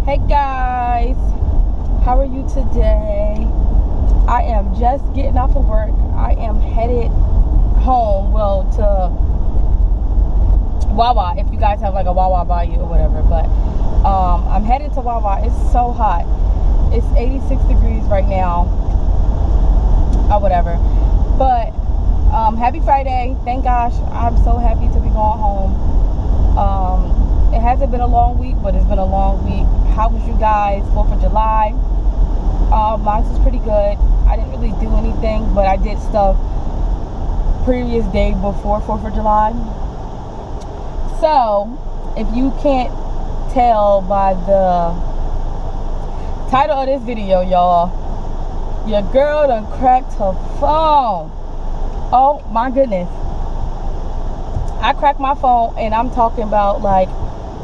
Hey guys, how are you today? I am just getting off of work. I am headed home, well, to Wawa, if you guys have like a Wawa by you or whatever, but I'm headed to Wawa. It's so hot. It's 86 degrees right now, or whatever, but happy Friday. Thank gosh, I'm so happy to be going home. It hasn't been a long week, but it's been a long week. How was you guys? 4th of July. Mine was pretty good. I didn't really do anything, but I did stuff previous day before 4th of July. So, if you can't tell by the title of this video, y'all, your girl done cracked her phone. Oh my goodness. I cracked my phone, and I'm talking about like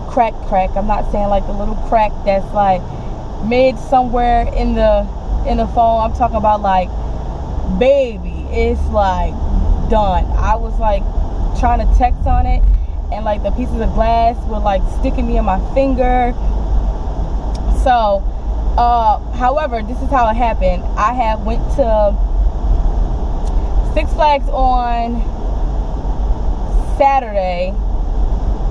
crack. I'm not saying like the little crack that's like made somewhere in the phone. I'm talking about like, baby, it's like done. I was like trying to text on it, and like the pieces of glass were like sticking me in my finger. So however, this is how it happened. I had went to Six Flags on Saturday.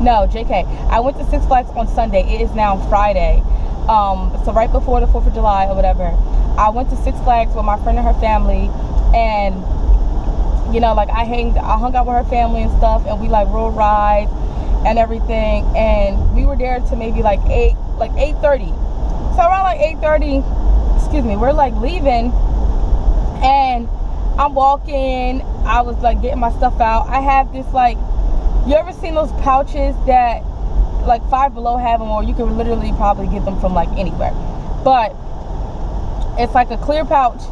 No, JK. I went to Six Flags on Sunday. It is now Friday. So right before the 4th of July or whatever, I went to Six Flags with my friend and her family, and you know, like I hung out with her family and stuff, and we like rode rides and everything, and we were there to maybe like 8:30. So around like 8:30, excuse me, we're like leaving, and I'm walking. I was like getting my stuff out. I have this like, you ever seen those pouches that like Five Below have them, or you can literally probably get them from like anywhere, but it's like a clear pouch.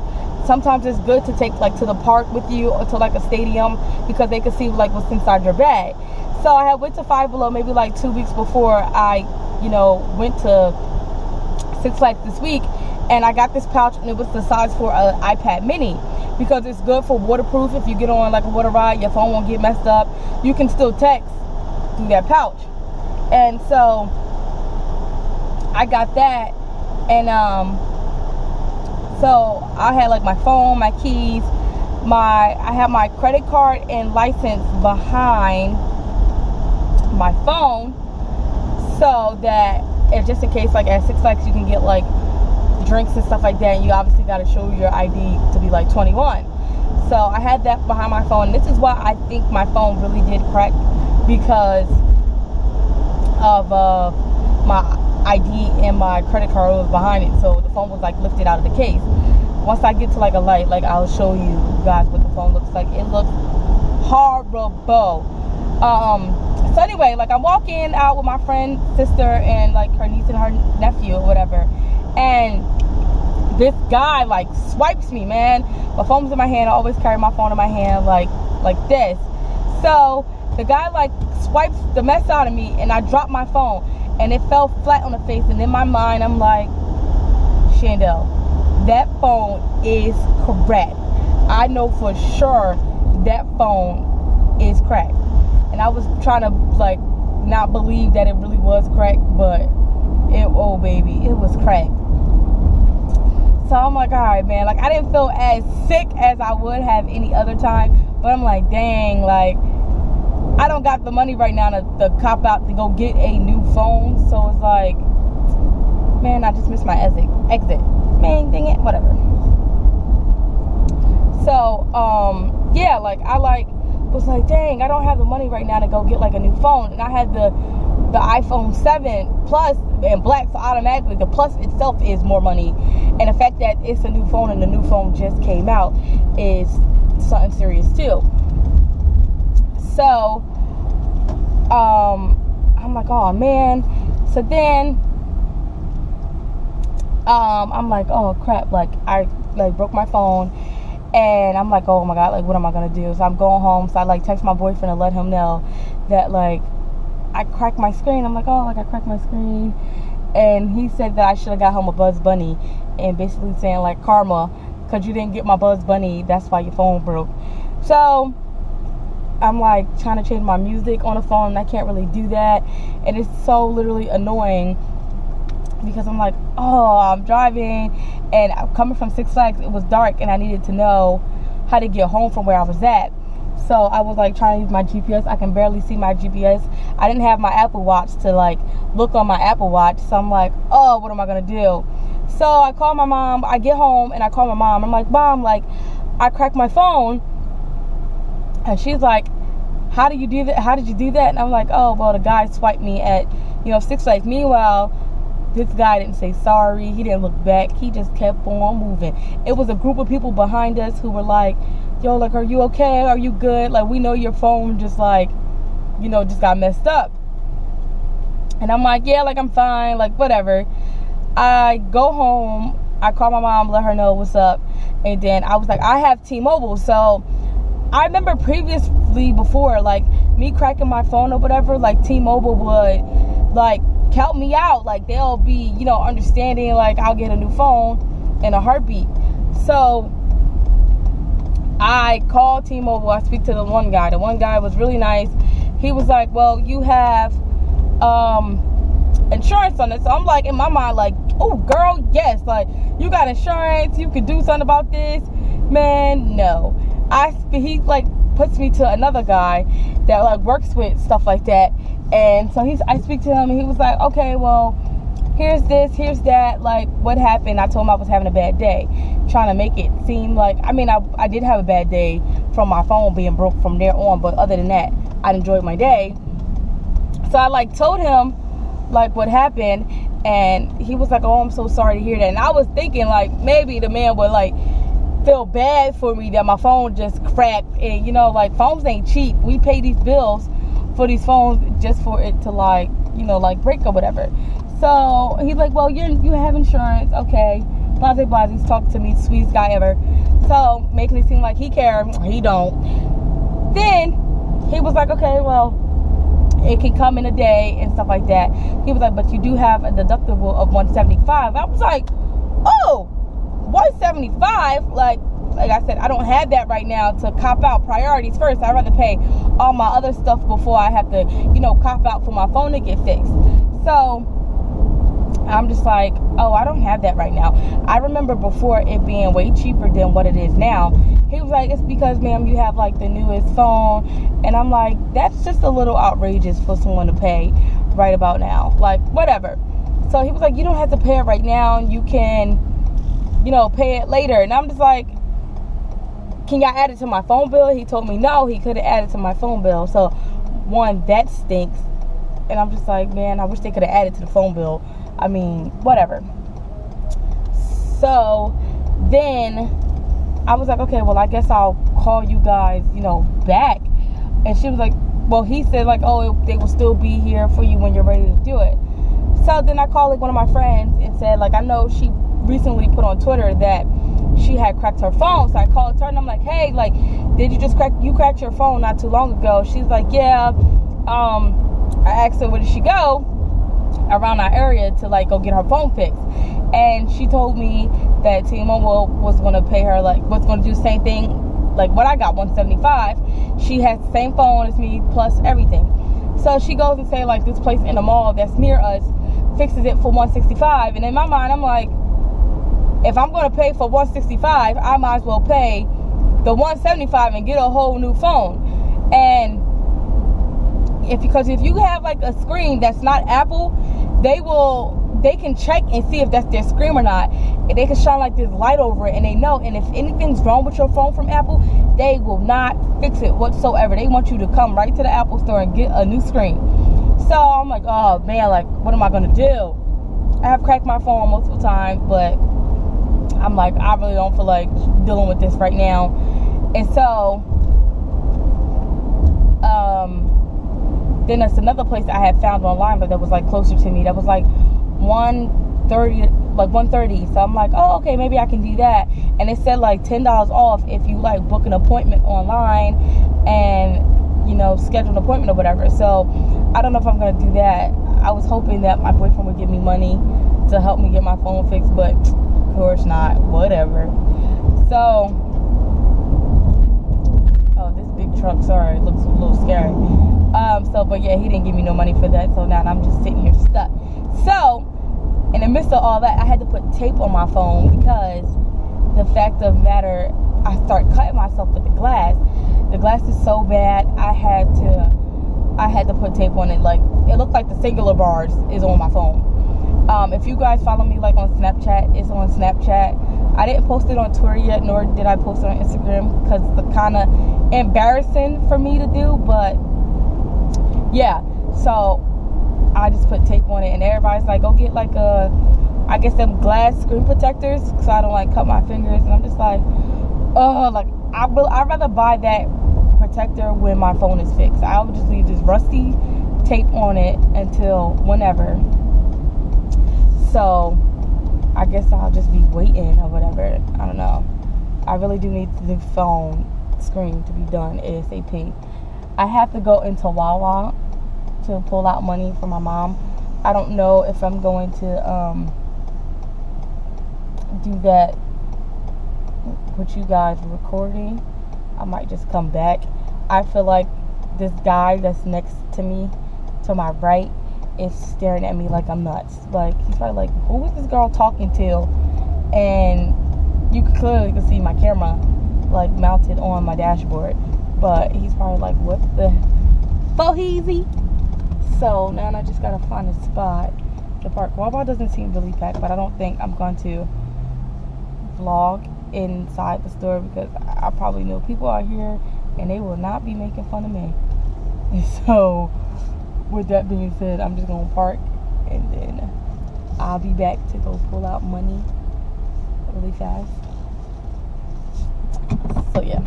Sometimes it's good to take like to the park with you, or to like a stadium, because they can see like what's inside your bag. So I had went to Five Below maybe like 2 weeks before I, you know, went to Six Flags this week, and I got this pouch, and it was the size for an iPad mini, because it's good for waterproof. If you get on like a water ride, your phone won't get messed up. You can still text through that pouch. And so I got that, and so I had like my phone, my keys, I had my credit card and license behind my phone, so that if just in case like at Six Flags you can get like drinks and stuff like that, and you obviously got to show your ID to be like 21. So I had that behind my phone. This is why I think my phone really did crack, because of my ID and my credit card was behind it, so the phone was like lifted out of the case. Once I get to like a light, like I'll show you guys what the phone looks like. It looks horrible. So anyway, like I'm walking out with my friend, sister, and like her niece and her nephew or whatever, and this guy like swipes me, man. My phone's in my hand. I always carry my phone in my hand like this. So the guy like swipes the mess out of me, and I dropped my phone, and it fell flat on the face. And in my mind, I'm like, Chandel, that phone is cracked. I know for sure that phone is cracked. And I was trying to like not believe that it really was cracked, but oh baby, it was cracked. So I'm like, all right, man. Like I didn't feel as sick as I would have any other time, but I'm like, dang, like I don't got the money right now to cop out to go get a new phone. So it's like, man, I just missed my exit. Man, dang it, whatever. So, yeah, like I was like, dang, I don't have the money right now to go get like a new phone. And I had the iPhone 7 Plus and black, so automatically the Plus itself is more money. And the fact that it's a new phone and the new phone just came out is something serious too. So I'm like, oh man. So then I'm like, oh crap, like I like broke my phone, and I'm like, oh my god, like what am I gonna do? So I'm going home. So I like text my boyfriend and let him know that like I cracked my screen. I'm like, oh, like I cracked my screen. And he said that I should have got home a Bugs Bunny, and basically saying like, karma, because you didn't get my Bugs Bunny, that's why your phone broke. So I'm like trying to change my music on the phone, and I can't really do that, and it's so literally annoying because I'm like, oh, I'm driving and I'm coming from Six Flags. It was dark and I needed to know how to get home from where I was at. So I was like trying to use my GPS. I can barely see my GPS. I didn't have my Apple Watch to like look on my Apple Watch. So I'm like, oh, what am I gonna do? So I call my mom. I get home and I call my mom. I'm like, Mom, like I cracked my phone. And she's like, how did you do that? How did you do that? And I'm like, oh, well, the guy swiped me at, Six Flags. Meanwhile, this guy didn't say sorry. He didn't look back. He just kept on moving. It was a group of people behind us who were like, yo, like, are you okay? Are you good? Like, we know your phone just like, just got messed up. And I'm like, yeah, like, I'm fine. Like, whatever. I go home. I call my mom, let her know what's up. And then I was like, I have T-Mobile. So I remember previously before, like, me cracking my phone or whatever, like, T-Mobile would, like, help me out. Like, they'll be, understanding, like, I'll get a new phone in a heartbeat. So I called T-Mobile. I speak to the one guy. The one guy was really nice. He was like, well, you have insurance on it. So I'm like, in my mind, like, oh, girl, yes. Like, you got insurance. You can do something about this. Man, no. He, like, puts me to another guy that, like, works with stuff like that. And so I speak to him, and he was like, okay, well, here's this, here's that, like, what happened? I told him I was having a bad day, trying to make it seem like, I did have a bad day from my phone being broke from there on, but other than that, I enjoyed my day. So I, like, told him, like, what happened, and he was like, oh, I'm so sorry to hear that. And I was thinking, like, maybe the man would, like, feel bad for me that my phone just cracked. And, like, phones ain't cheap. We pay these bills for these phones just for it to, like, like, break or whatever. So he's like, well, you have insurance, okay, blase blase. He's talking to me, sweetest guy ever. So making it seem like he cared. He don't. Then he was like, okay, well, it can come in a day and stuff like that. He was like, but you do have a deductible of $175. I was like, oh, $175? Like I said, I don't have that right now to cop out. Priorities first. I'd rather pay all my other stuff before I have to, cop out for my phone to get fixed. So I'm just like, oh, I don't have that right now. I remember before it being way cheaper than what it is now. He was like, it's because, ma'am, you have, like, the newest phone. And I'm like, that's just a little outrageous for someone to pay right about now. Like, whatever. So he was like, you don't have to pay it right now. You can, pay it later. And I'm just like, can y'all add it to my phone bill? He told me no, he couldn't add it to my phone bill. So, one, that stinks. And I'm just like, man, I wish they could have added to the phone bill. I mean, whatever. So then I was like, okay, well, I guess I'll call you guys, back. And she was like, well, he said, like, oh, they will still be here for you when you're ready to do it. So then I called, like, one of my friends and said, like, I know she recently put on Twitter that she had cracked her phone. So I called her and I'm like, hey, like, did you cracked your phone not too long ago? She's like, yeah. I asked her, where did she go around our area to, like, go get her phone fixed? And she told me that T-Mobile was going to pay her, like, was going to do the same thing, like what I got, $175. She has the same phone as me plus everything. So she goes and say, like, this place in the mall that's near us fixes it for $165. And in my mind, I'm like, if I'm going to pay for $165, I might as well pay the $175 and get a whole new phone. And because if you have, like, a screen that's not Apple, they can check and see if that's their screen or not, and they can shine, like, this light over it, and they know. And if anything's wrong with your phone from Apple, they will not fix it whatsoever. They want you to come right to the Apple store and get a new screen. So I'm like, oh man, like, what am I gonna do? I have cracked my phone multiple times, but I'm like, I really don't feel like dealing with this right now. And so then there's another place I had found online, but that was, like, closer to me. That was, like, $130. So I'm like, oh, okay, maybe I can do that. And it said, like, $10 off if you, like, book an appointment online and, schedule an appointment or whatever. So I don't know if I'm going to do that. I was hoping that my boyfriend would give me money to help me get my phone fixed, but of course not. Whatever. So, oh, this big truck, sorry, it looks a little scary. But yeah, he didn't give me no money for that. So now I'm just sitting here stuck. So in the midst of all that, I had to put tape on my phone because the fact of the matter, I started cutting myself with the glass. The glass is so bad, I had to put tape on it. Like, it looked like the singular bars is on my phone. If you guys follow me like on Snapchat, it's on Snapchat. I didn't post it on Twitter yet, nor did I post it on Instagram because it's kind of embarrassing for me to do. But yeah, so I just put tape on it, and everybody's like, go get like I guess them glass screen protectors so I don't like cut my fingers. And I'm just like, oh, like I'd rather buy that protector when my phone is fixed. I would just leave this rusty tape on it until whenever. So I guess I'll just be waiting or whatever. I don't know. I really do need the phone screen to be done ASAP. I have to go into Wawa to pull out money for my mom. I don't know if I'm going to do that with you guys recording. I might just come back. I feel like this guy that's next to me, to my right, is staring at me like I'm nuts. Like, he's probably like, who is this girl talking to? And you clearly can see my camera like mounted on my dashboard, but he's probably like, what the foheezy? So now I just gotta find a spot to park. Wawa doesn't seem really packed, but I don't think I'm going to vlog inside the store because I probably know people are here and they will not be making fun of me. And so with that being said, I'm just gonna park and then I'll be back to go pull out money really fast. So yeah.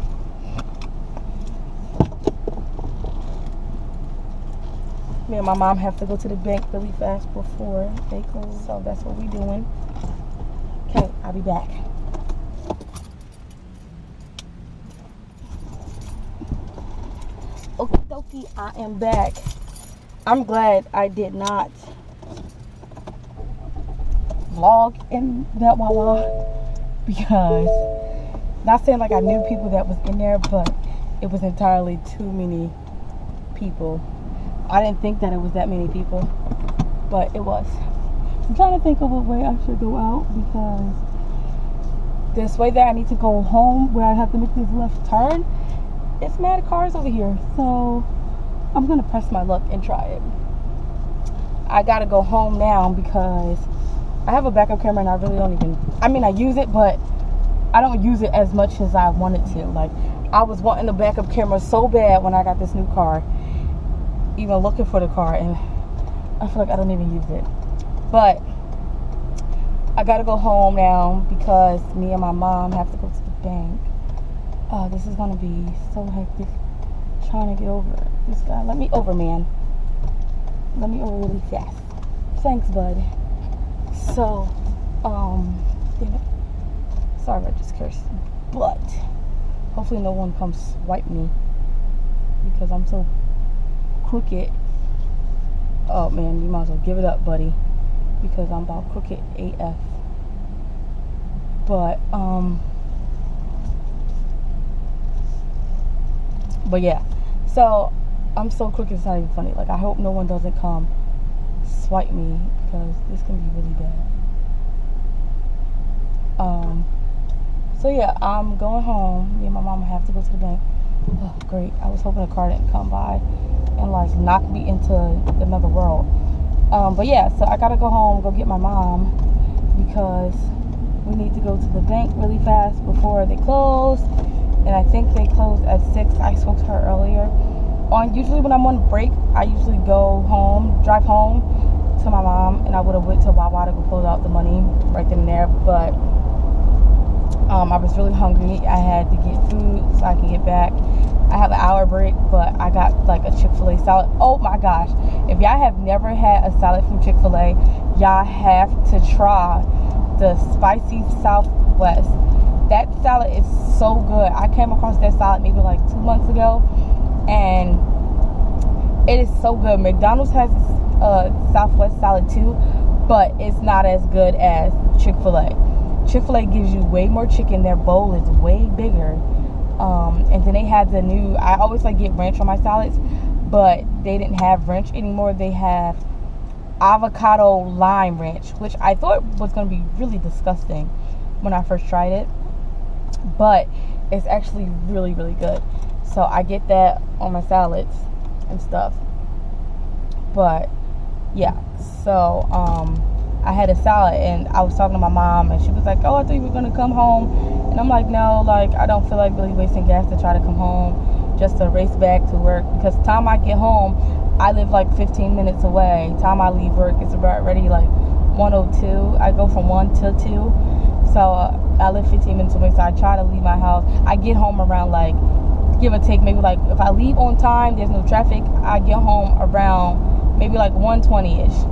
Me and my mom have to go to the bank really fast before they close, so that's what we're doing. Okay, I'll be back. Okie dokie, I am back. I'm glad I did not vlog in that Wawa because, not saying like I knew people that was in there, but it was entirely too many people. I didn't think that it was that many people, but it was. I'm trying to think of what way I should go out because this way that I need to go home where I have to make this left turn, it's mad cars over here. So I'm gonna press my luck and try it. I gotta go home now because I have a backup camera and I really don't even, I mean I use it, but I don't use it as much as I wanted to. Like, I was wanting the backup camera so bad when I got this new car, even looking for the car, and I feel like I don't even use it. But I gotta go home now because me and my mom have to go to the bank. Oh, this is gonna be so hectic trying to get over this guy. Let me over, man. Let me over really fast. Thanks, bud. So, damn it. Sorry, I just cursed. But hopefully no one comes swipe me because I'm so crooked. Oh man, you might as well give it up, buddy, because I'm about crooked AF. But yeah, so I'm so crooked it's not even funny. Like, I hope no one doesn't come swipe me because this can be really bad. So yeah, I'm going home. Me and my mama have to go to the bank. Oh, great. I was hoping a car didn't come by and like knock me into another world. But yeah, so I gotta go home, go get my mom because we need to go to the bank really fast before they close. And I think they close at 6. I spoke to her earlier. Usually when I'm on break, I usually go home, drive home to my mom, and I would have went to Wawa to go pull out the money right then and there. But I was really hungry. I had to get food so I can get back. I have an hour break, but I got like a Chick-fil-A salad. Oh my gosh. If y'all have never had a salad from Chick-fil-A, y'all have to try the Spicy Southwest. That salad is so good. I came across that salad maybe like 2 months ago, and it is so good. McDonald's has Southwest salad too, but it's not as good as Chick-fil-A. Chick-fil-A gives you way more chicken. Their bowl is way bigger. And then they had the new, I always like get ranch on my salads, but they didn't have ranch anymore. They have avocado lime ranch, which I thought was going to be really disgusting when I first tried it, but it's actually really, really good. So I get that on my salads and stuff. But yeah, so I had a salad, and I was talking to my mom, and she was like, oh, I thought you were going to come home. And I'm like, no, like, I don't feel like really wasting gas to try to come home just to race back to work, because the time I get home, I live like 15 minutes away. Time I leave work, it's about already like 1:02. I go from 1 to 2, so I live 15 minutes away, so I try to leave my house. I get home around, like, give or take, maybe like, if I leave on time, there's no traffic, I get home around maybe like 1:20ish.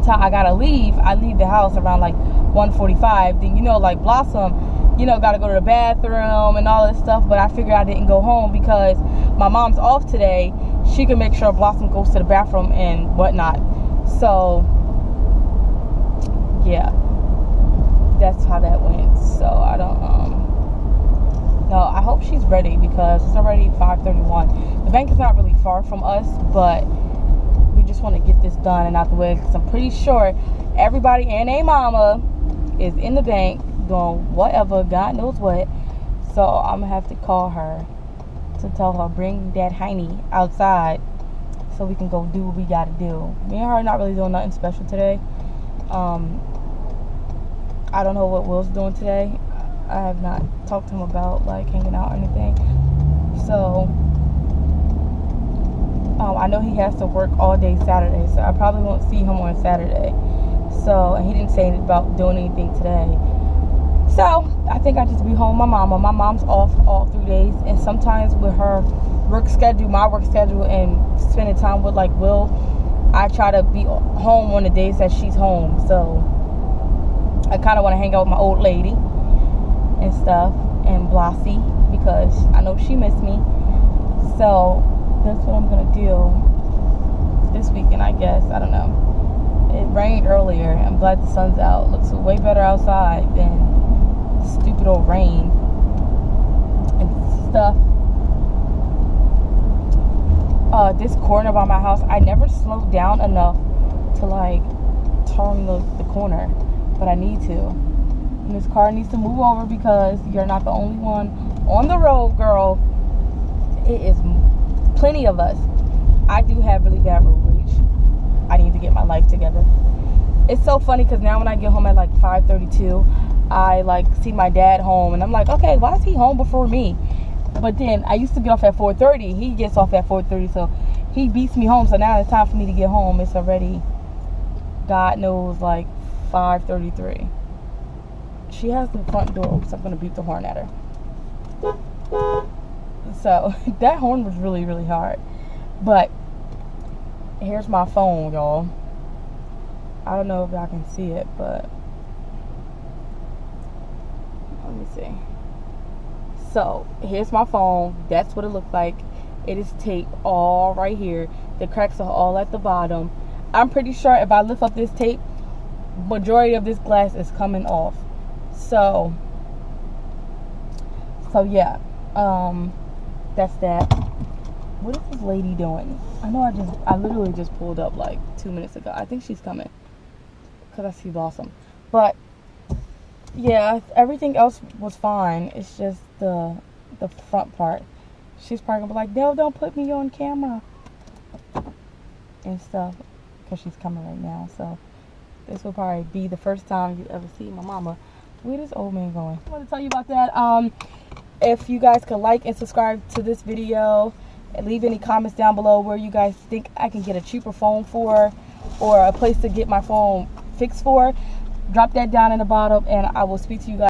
I gotta leave, I leave the house around like 1:45. Then, you know, like Blossom, you know, gotta go to the bathroom and all this stuff. But I figured I didn't go home because my mom's off today. She can make sure Blossom goes to the bathroom and whatnot. So yeah, that's how that went. So I don't no, I hope she's ready because it's already 5:31. The bank is not really far from us, but we just want to get this done and out the way, because I'm pretty sure everybody and their mama is in the bank doing whatever, God knows what. So I'm gonna have to call her to tell her bring that hiney outside so we can go do what we gotta do. Me and her are not really doing nothing special today. I don't know what Will's doing today. I have not talked to him about like hanging out or anything. So I know he has to work all day Saturday, so I probably won't see him on Saturday. So, and he didn't say anything about doing anything today. So, I think I just be home with my mama. My mom's off all 3 days, and sometimes with her work schedule, my work schedule, and spending time with like Will, I try to be home on the days that she's home. So, I kind of want to hang out with my old lady and stuff, and Blossie, because I know she missed me. So, that's what I'm gonna do this weekend, I guess. I don't know. It rained earlier. I'm glad the sun's out. Looks way better outside than stupid old rain and stuff. This corner by my house, I never slowed down enough to like turn the corner, but I need to. And this car needs to move over because you're not the only one on the road, girl. It is plenty of us. I do have really bad road rage. I need to get my life together. It's so funny because now when I get home at like 5:32, I like see my dad home, and I'm like, okay, why is he home before me? But then I used to get off at 4:30. He gets off at 4:30, so he beats me home. So now it's time for me to get home. It's already, God knows, like 5:33. She has the front door open, so I'm gonna beep the horn at her. So that horn was really, really hard. But here's my phone, y'all. I don't know if y'all can see it, but let me see. So here's my phone. That's what it looked like. It is taped all right here. The cracks are all at the bottom. I'm pretty sure if I lift up this tape, majority of this glass is coming off. So yeah. That's that. What is this lady doing? I know I literally just pulled up like 2 minutes ago. I think she's coming because I see Blossom. But yeah, everything else was fine. It's just the front part. She's probably gonna be like, "Dale, don't put me on camera," and stuff, because she's coming right now. So this will probably be the first time you ever see my mama. Where this old man going? I want to tell you about that. If you guys could like and subscribe to this video, and leave any comments down below where you guys think I can get a cheaper phone for, or a place to get my phone fixed for. Drop that down in the bottom, and I will speak to you guys.